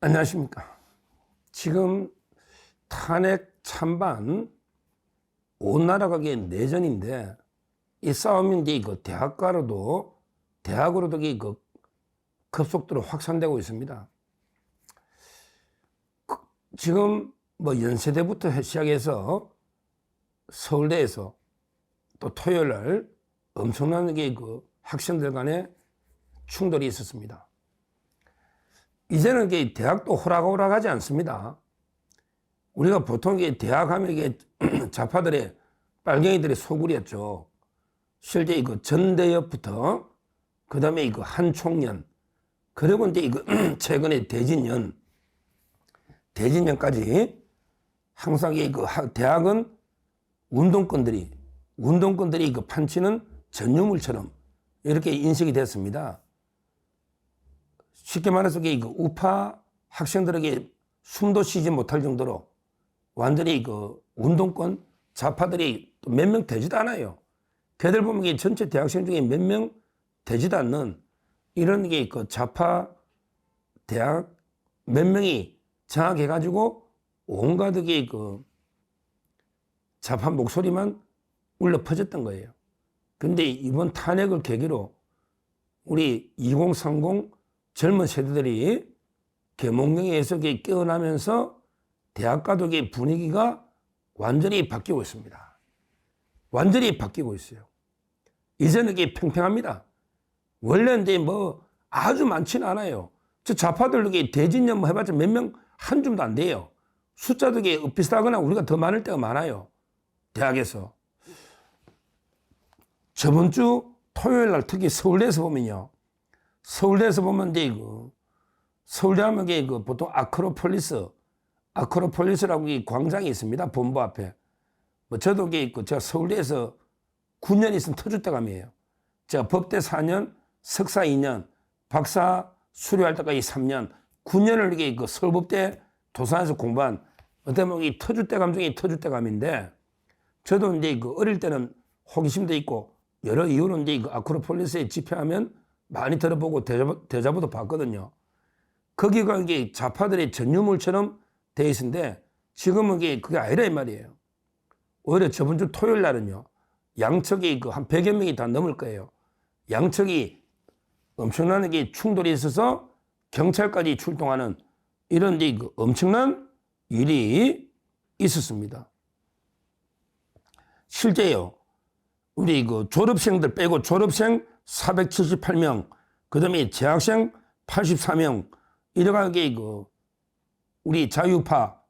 안녕하십니까. 지금 탄핵 찬반 온 나라가 내전인데 이 싸움이 이제 대학으로도 급속도로 확산되고 있습니다. 지금 뭐 연세대부터 시작해서 서울대에서 또 토요일 날 엄청난 학생들 간의 충돌이 있었습니다. 이제는 대학도 호락호락하지 않습니다. 우리가 보통 대학 하면 좌파들의 빨갱이들의 소굴이었죠. 실제 전대협부터 그 다음에 한총련, 그리고 이제 최근에 대진년까지 항상 대학은 운동권들이 판치는 전유물처럼 이렇게 인식이 됐습니다. 쉽게 말해서 우파 학생들에게 숨도 쉬지 못할 정도로 완전히 운동권 좌파들이 몇 명 되지도 않아요. 걔들 보면 전체 대학생 중에 몇 명 되지도 않는 이런 좌파 대학 몇 명이 장악해가지고 온갖 좌파 목소리만 울려 퍼졌던 거예요. 근데 이번 탄핵을 계기로 우리 2030 젊은 세대들이 계몽령에서 깨어나면서 대학가도 분위기가 완전히 바뀌고 있습니다. 완전히 바뀌고 있어요. 이제는 팽팽합니다. 원래는 이제 뭐 아주 많지는 않아요. 저 좌파들 대진년 해봤자 몇 명 한 줌도 안 돼요. 숫자도 비슷하거나 우리가 더 많을 때가 많아요. 대학에서. 저번 주 토요일 날 특히 서울대에서 보면요. 서울대에서 보면 이제 서울대 하면 보통 아크로폴리스라고 광장이 있습니다. 본부 앞에. 뭐 저도 제가 서울대에서 9년 있으면 터줏대감이에요. 제가 법대 4년, 석사 2년, 박사 수료할 때까지 3년, 9년을 서울법대 도산에서 공부한 어떻게 보면 터줏대감 중에 터줏대감인데 저도 이제 어릴 때는 호기심도 있고 여러 이유로 이제 아크로폴리스에 집회하면 많이 들어보고 대자보도 봤거든요. 거기가 좌파들의 전유물처럼 돼 있는데 지금은 그게 아니라 이 말이에요. 오히려 저번 주 토요일 날은요. 양측이 한 100여 명이 다 넘을 거예요. 양측이 엄청난 충돌이 있어서 경찰까지 출동하는 이런 엄청난 일이 있었습니다. 실제요. 우리 졸업생들 빼고 졸업생 478명, 그 다음에 재학생 84명, 이러하게 우리 자유파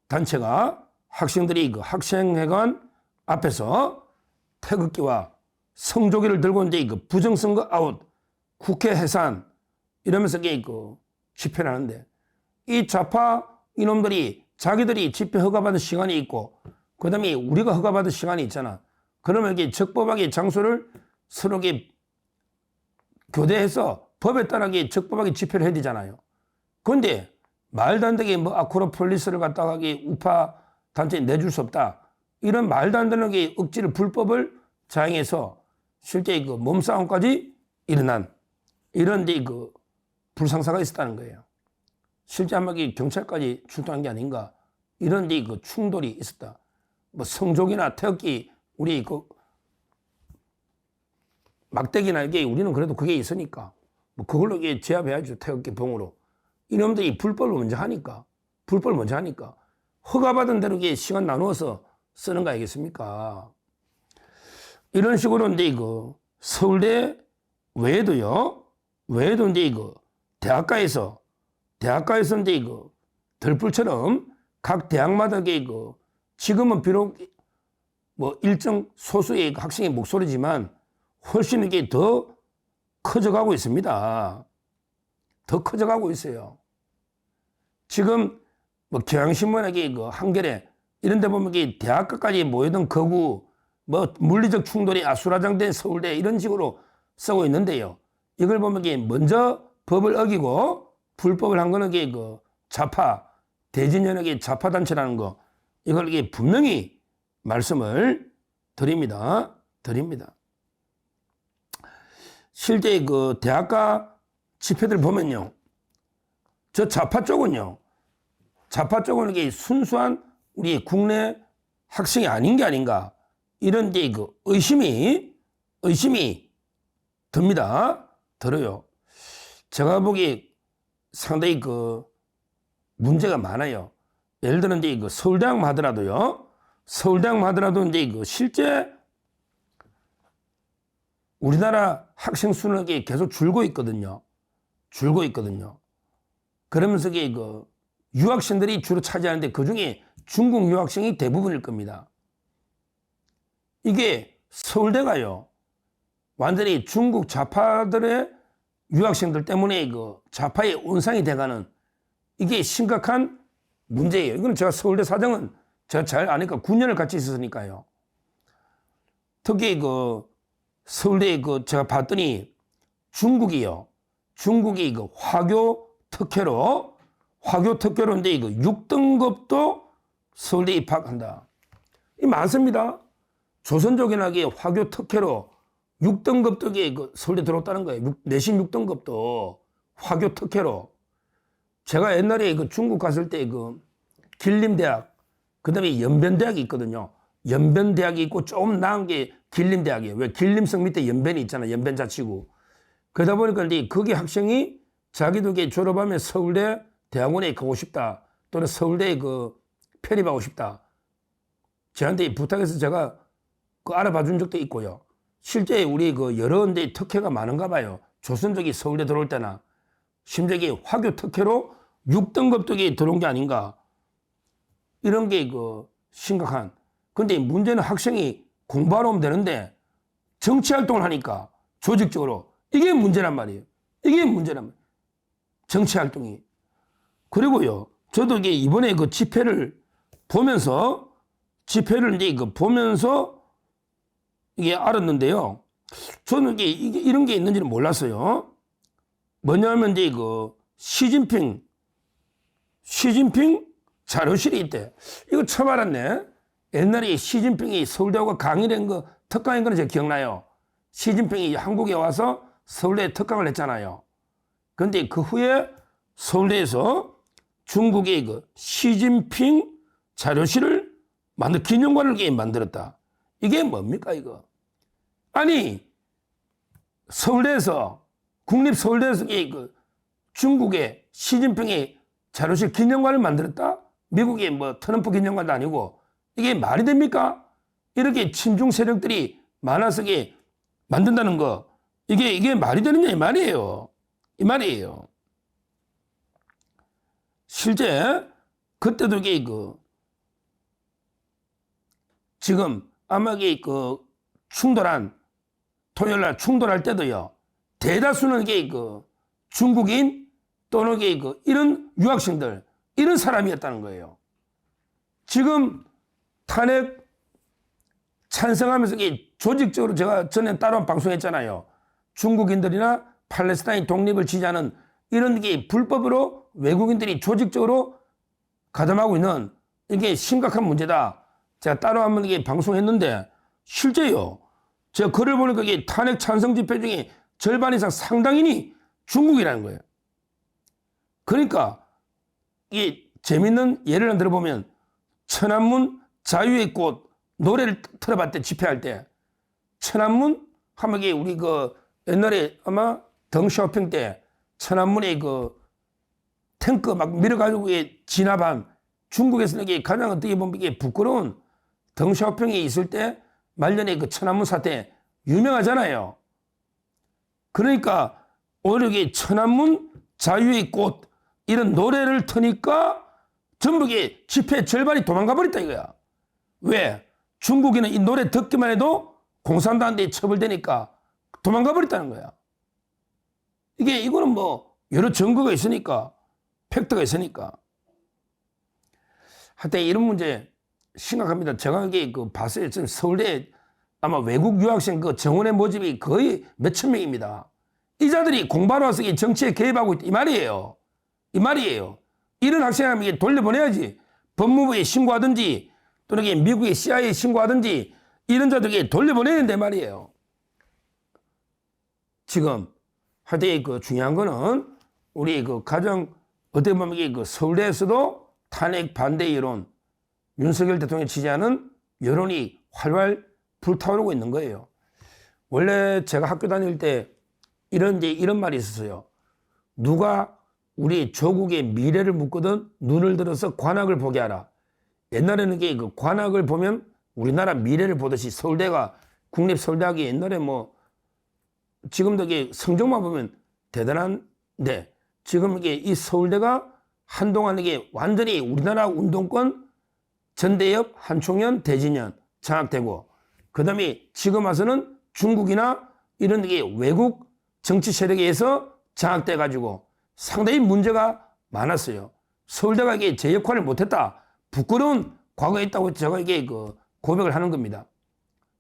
단체가 학생들이 학생회관 앞에서 태극기와 성조기를 들고 이제 부정선거 아웃, 국회 해산 이러면서 집회를 하는데 이 좌파 이놈들이 자기들이 집회 허가받은 시간이 있고 그 다음에 우리가 허가받은 시간이 있잖아. 그러면 적법하게 장소를 서로 교대해서 법에 따라 적법하게 집회를 해야 되잖아요. 그런데 말도 안 되게 아크로폴리스를 갖다가 우파 단체에 내줄 수 없다. 이런 말도 안 되는 억지를 불법을 자행해서 실제 몸싸움까지 일어난 이런 불상사가 있었다는 거예요. 실제 아마 경찰까지 출동한 게 아닌가 이런 충돌이 있었다. 뭐 성족이나 태극기 우리 막대기나 우리는 그래도 그게 있으니까 뭐 그걸로 제압해야죠. 태극기 봉으로. 이놈들이 불법을 먼저 하니까 허가받은 대로 시간 나누어서 쓰는 거 아니겠습니까? 이런 식으로 이제 서울대 외에도 이제 대학가에서 이제 들불처럼 각 대학마다 지금은 비록 뭐 일정 소수의 학생의 목소리지만 훨씬 이게 더 커져가고 있습니다. 더 커져가고 있어요. 지금 뭐 경향신문에 한겨레 이런 데 보면 대학가까지 모이던 거구 뭐 물리적 충돌이 아수라장된 서울대 이런 식으로 쓰고 있는데요. 이걸 보면 먼저 법을 어기고 불법을 한 거는 좌파 대진연합의 좌파 단체라는 거 이걸 분명히 말씀을 드립니다. 실제 대학가 집회들 보면요. 저 좌파 쪽은요. 좌파 쪽은 이게 순수한 우리 국내 학생이 아닌 게 아닌가. 이런 데 그 의심이 듭니다. 들어요. 제가 보기에 상당히 그 문제가 많아요. 예를 들어 이제 그 서울대학만 하더라도요. 서울대학만 하더라도 이제 그 실제 우리나라 학생 수는 계속 줄고 있거든요. 그러면서 그 유학생들이 주로 차지하는데 그 중에 중국 유학생이 대부분일 겁니다. 이게 서울대가요. 완전히 중국 좌파들의 유학생들 때문에 그 좌파의 온상이 돼가는 이게 심각한 문제예요. 이건 제가 서울대 사정은 제가 잘 아니까 9년을 같이 있었으니까요. 특히 그 서울대 그 제가 봤더니 중국이 그 화교 특혜로 이제 그 6등급도 서울대 입학한다. 이 많습니다. 조선족이나게 화교 특혜로 6등급도 그 서울대 들어왔다는 거예요. 내신 6등급도 화교 특혜로. 제가 옛날에 그 중국 갔을 때 그 길림대학, 그 다음에 연변대학이 있거든요. 연변대학이 있고 조금 나은 게 길림대학이에요. 왜 길림성 밑에 연변이 있잖아요. 연변자치구. 그러다 보니까 이제 거기 학생이 자기도 졸업하면 서울대 대학원에 가고 싶다. 또는 서울대에 그 편입하고 싶다. 저한테 부탁해서 제가 그 알아봐 준 적도 있고요. 실제 우리 그 여러 데 특혜가 많은가 봐요. 조선족이 서울대 들어올 때나. 심지어 화교 특혜로 6등급도 들어온 게 아닌가. 이런 게 그 심각한. 근데 문제는 학생이 공부하러 오면 되는데 정치 활동을 하니까 조직적으로 이게 문제란 말이에요. 정치 활동이. 그리고요. 저도 이번에 그 집회를 이제 보면서 이게 알았는데요. 저는 이게 이런 게 있는지는 몰랐어요. 뭐냐면 이제 그 시진핑 자료실이 있대. 이거 처음 알았네. 옛날에 시진핑이 서울대하고 강의를 한 거, 특강한 거는 제가 기억나요. 시진핑이 한국에 와서 서울대에 특강을 했잖아요. 그런데 그 후에 서울대에서 중국의 그 시진핑 자료실을 기념관을 만들었다. 이게 뭡니까, 이거? 아니, 서울대에서, 국립서울대에서 그 중국의 시진핑의 자료실 기념관을 만들었다? 미국의 뭐 트럼프 기념관도 아니고, 이게 말이 됩니까? 이렇게 친중 세력들이 많아서 만든다는 거, 이게 말이 되느냐, 이 말이에요. 실제, 그때도 지금 아마 토요일날 충돌할 때도요, 대다수는 중국인 또는 이런 유학생들, 이런 사람이었다는 거예요. 지금 탄핵 찬성하면서 조직적으로 제가 전에 따로 방송했잖아요. 중국인들이나 팔레스타인 독립을 지지하는 이런 게 불법으로 외국인들이 조직적으로 가담하고 있는 이게 심각한 문제다. 제가 따로 한번 방송했는데 실제요. 제가 글을 보니까 탄핵 찬성 집회 중에 절반 이상 상당인이 중국이라는 거예요. 그러니까 이 재밌는 예를 들어보면 천안문 자유의 꽃 노래를 틀어봤대. 집회할 때 천안문 하면 우리 옛날에 아마 덩쇼핑 때 천안문에 탱크 막 밀어가지고 진압한 중국에서는 가장 어떻게 보면 부끄러운 덩쇼핑이 있을 때 말년에 천안문 사태 유명하잖아요. 그러니까 오히려 천안문 자유의 꽃 이런 노래를 트니까 전부 집회 절반이 도망가 버렸다 이거야. 왜? 중국인은 이 노래 듣기만 해도 공산당한테 처벌되니까 도망가 버렸다는 거야. 이거는 뭐 여러 증거가 있으니까, 팩트가 있으니까. 하여튼 이런 문제 심각합니다. 제가 봤어요. 지금 서울대 아마 외국 유학생 정원의 모집이 거의 몇천 명입니다. 이 자들이 공부하러 와서 정치에 개입하고 있다. 이 말이에요. 이런 학생이면 돌려보내야지. 법무부에 신고하든지 또는 미국의 CIA에 신고하든지 이런 자들에게 돌려보내야 된단 말이에요. 지금 하여튼 중요한 거는 우리 가정 어떻게 보면 이게 그 서울대에서도 탄핵 반대 여론, 윤석열 대통령 지지하는 여론이 활활 불타오르고 있는 거예요. 원래 제가 학교 다닐 때 이런 말이 있었어요. 누가 우리 조국의 미래를 묻거든 눈을 들어서 관악을 보게 하라. 옛날에는 이게 그 관악을 보면 우리나라 미래를 보듯이 서울대가 국립서울대학이 옛날에 뭐 지금도 이게 성적만 보면 대단한데 지금 이게 이 서울대가 한동안 이게 완전히 우리나라 운동권 전대협, 한총련, 대진연 장악되고 그다음에 지금 와서는 중국이나 이런 게 외국 정치 세력에 의해서 장악돼 가지고 상당히 문제가 많았어요. 서울대가 이게 제 역할을 못했다. 부끄러운 과거에 있다고 제가 이게 그 고백을 하는 겁니다.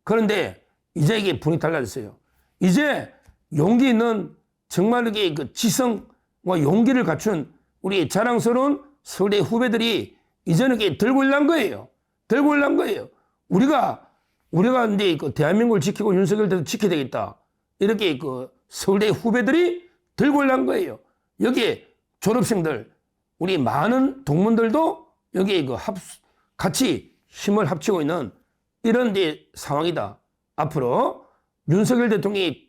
그런데 이제 이게 분위기 달라졌어요. 이제 용기 있는 정말 이게 그 지성과 용기를 갖춘 우리 자랑스러운 서울대 후배들이 이제는 이게 들고 일난 거예요. 들고 일난 거예요. 우리가 이제 그 대한민국을 지키고 윤석열 대통령 지켜야 되겠다. 이렇게 그 서울대 후배들이 들고 일난 거예요. 여기에 졸업생들, 우리 많은 동문들도 여기에 그 같이 힘을 합치고 있는 이런 이제 상황이다. 앞으로 윤석열 대통령이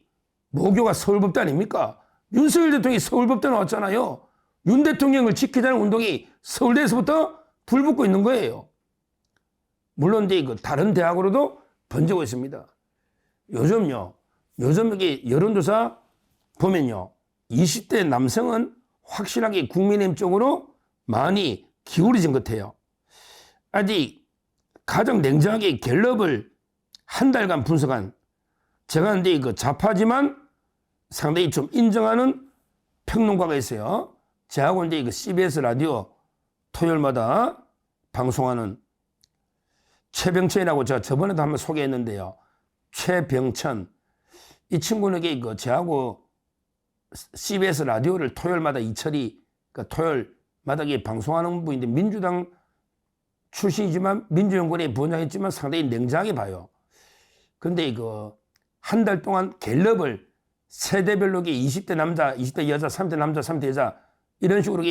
모교가 서울법대 아닙니까? 윤석열 대통령이 서울법대 나왔잖아요. 윤 대통령을 지키자는 운동이 서울대에서부터 불붙고 있는 거예요. 물론 이제 그 다른 대학으로도 번지고 있습니다. 요즘 이게 여론조사 보면요. 20대 남성은 확실하게 국민의힘 쪽으로 많이 기울어진 것 같아요. 아직 가장 냉정하게 갤럽을 한 달간 분석한 제가 이제 그 좌파지만 상당히 좀 인정하는 평론가가 있어요. 저하고 이제 그 CBS 라디오 토요일마다 방송하는 최병천이라고 제가 저번에도 한번 소개했는데요. 최병천. 이 친구는 그 저하고 CBS 라디오를 토요일마다 이철이 그러니까 토요일마다 방송하는 분인데 민주당 출신이지만 민주연구원에 부원장했지만 상당히 냉정하게 봐요. 근데 이거 한 달 동안 갤럽을 세대별로 20대 남자, 20대 여자, 30대 남자, 30대 여자 이런 식으로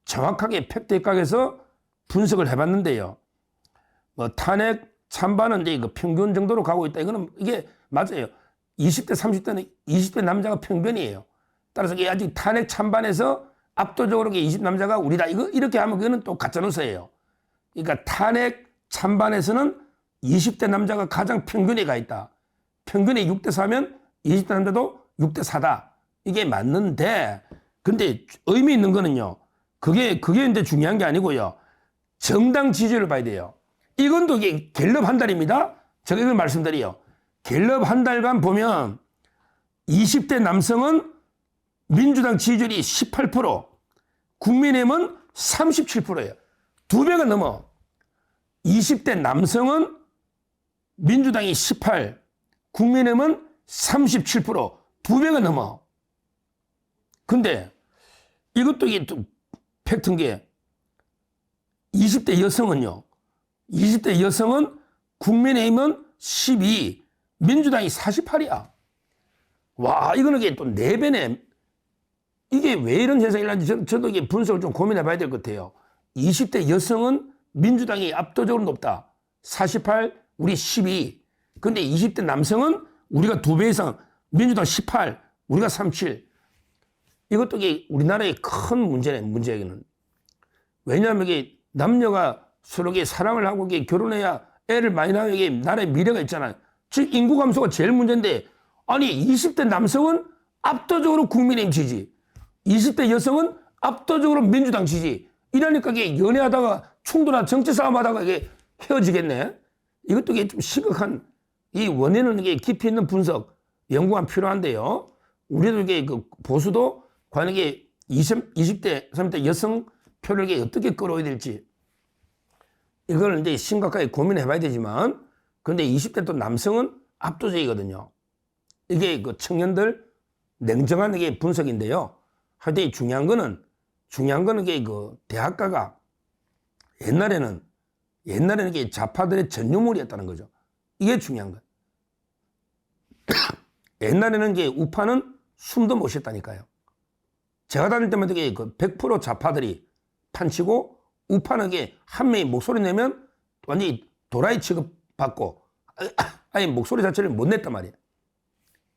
정확하게 팩트 각에서 분석을 해봤는데요. 뭐 탄핵 찬반은 이제 그 평균 정도로 가고 있다. 이거는 이게 맞아요. 20대, 30대는 20대 남자가 평균이에요. 따라서 이게 아직 탄핵 찬반에서 압도적으로 20 남자가 우리다. 이렇게 하면 그거는 또 가짜뉴스예요. 그러니까 탄핵 찬반에서는 20대 남자가 가장 평균에 가 있다. 평균이 6대 4면 20대 남자도 6대 4다. 이게 맞는데, 근데 의미 있는 거는요. 그게 이제 중요한 게 아니고요. 정당 지지율을 봐야 돼요. 이건 또 이게 갤럽 한 달입니다. 제가 이걸 말씀드려요. 갤럽 한 달간 보면 20대 남성은 민주당 지지율이 18%, 국민의힘은 37%예요. 2배가 넘어. 20대 남성은 민주당이 18, 국민의힘은 37%, 2배가 넘어. 근데 이것도 이게 또 팩트인 게 20대 여성은요. 20대 여성은 국민의힘은 12, 민주당이 48이야. 와, 이거는 이게 또 4배네. 이게 왜 이런 현상이 일어나는지 저도 이게 분석을 좀 고민해 봐야 될 것 같아요. 20대 여성은 민주당이 압도적으로 높다. 48, 우리 12. 근데 20대 남성은 우리가 2배 이상, 민주당 18, 우리가 37. 이것도 이게 우리나라의 큰 문제네, 문제는. 왜냐하면 이게 남녀가 서로 사랑을 하고 결혼해야 애를 많이 낳아야 이게 나라의 미래가 있잖아요. 즉, 인구 감소가 제일 문제인데, 아니, 20대 남성은 압도적으로 국민의힘 지지, 20대 여성은 압도적으로 민주당 지지. 이러니까 이게 연애하다가 충돌하다 정치 싸움하다가 이게 헤어지겠네. 이것도 이게 좀 심각한, 이 원인은 이게 깊이 있는 분석, 연구가 필요한데요. 우리도 이게 그 보수도 과연 이게 20대, 30대 여성 표를 이게 어떻게 끌어야 될지 이걸 이제 심각하게 고민해 봐야 되지만, 근데 20대 또 남성은 압도적이거든요. 이게 그 청년들 냉정한 이게 분석인데요. 하여튼 중요한 거는 이게 그 대학가가 옛날에는 이게 좌파들의 전유물이었다는 거죠. 이게 중요한 거예요. 옛날에는 이제 우파는 숨도 못 쉬었다니까요. 제가 다닐 때마다 이게 그 100% 좌파들이 판치고 우파는 게 한 명이 목소리 내면 완전히 도라이 취급받고 아예 목소리 자체를 못 냈단 말이에요.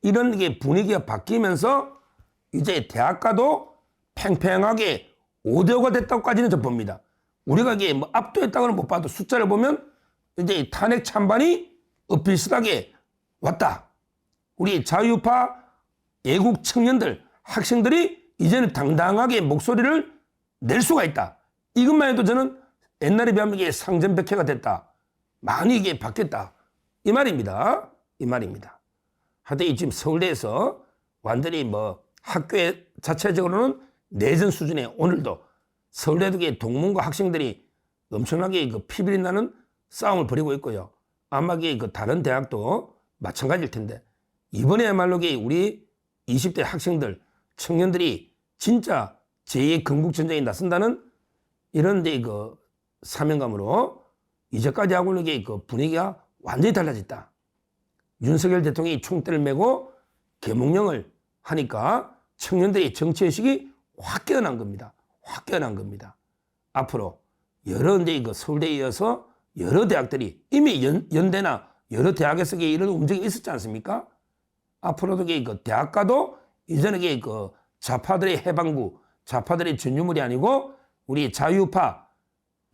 이런 게 분위기가 바뀌면서 이제 대학가도 팽팽하게 5대5가 됐다고까지는 저 봅니다. 우리가 이게 뭐 압도했다고는 못 봐도 숫자를 보면 이제 탄핵 찬반이 비슷하게 왔다. 우리 자유파 애국 청년들, 학생들이 이제는 당당하게 목소리를 낼 수가 있다. 이것만 해도 저는 옛날에 비하면 이게 상전백해가 됐다. 많이 이게 바뀌었다. 이 말입니다. 이 말입니다. 하여튼 지금 서울대에서 완전히 뭐 학교에 자체적으로는 내전 수준의 오늘도 서울대도 동문과 학생들이 엄청나게 그 피비린 나는 싸움을 벌이고 있고요. 아마 그 다른 대학도 마찬가지일 텐데 이번에야말로 우리 20대 학생들, 청년들이 진짜 제2의 건국전쟁에 나선다는 이런 그 사명감으로 이제까지 하고는 그 분위기가 완전히 달라졌다. 윤석열 대통령이 총대를 메고 계몽령을 하니까 청년들의 정치의식이 확 깨어난 겁니다. 확 깨어난 겁니다. 앞으로 여러 그 서울대에 이어서 여러 대학들이 이미 연대나 여러 대학에서 이런 움직임이 있었지 않습니까? 앞으로도 그 대학가도 이전에 그 좌파들의 해방구, 좌파들의 전유물이 아니고 우리 자유파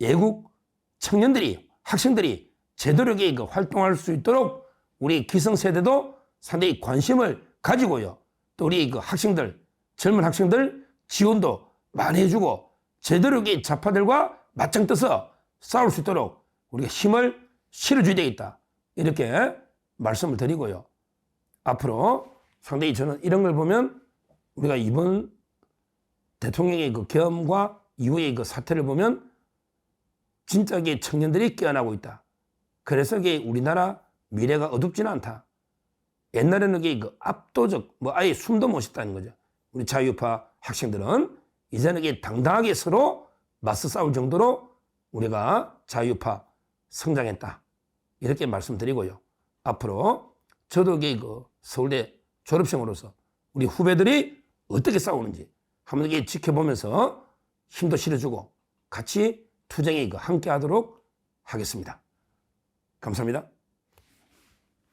애국 청년들이, 학생들이 제대로 그 활동할 수 있도록 우리 기성세대도 상당히 관심을 가지고요. 또 우리 그 학생들, 젊은 학생들 지원도 많이 해주고 제대로 좌파들과 맞짱 떠서 싸울 수 있도록 우리가 힘을 실어줘야 되겠다. 이렇게 말씀을 드리고요. 앞으로 상당히 저는 이런 걸 보면 우리가 이번 대통령의 그 계엄과 이후의 그 사태를 보면 진짜 청년들이 깨어나고 있다. 그래서 우리나라 미래가 어둡지는 않다. 옛날에는 그 압도적, 뭐 아예 숨도 못 쉬었다는 거죠. 우리 자유파 학생들은 이제는 당당하게 서로 맞서 싸울 정도로 우리가 자유파 성장했다. 이렇게 말씀드리고요. 앞으로 저도 그 서울대 졸업생으로서 우리 후배들이 어떻게 싸우는지 한번 지켜보면서 힘도 실어주고 같이 투쟁에 함께 하도록 하겠습니다. 감사합니다.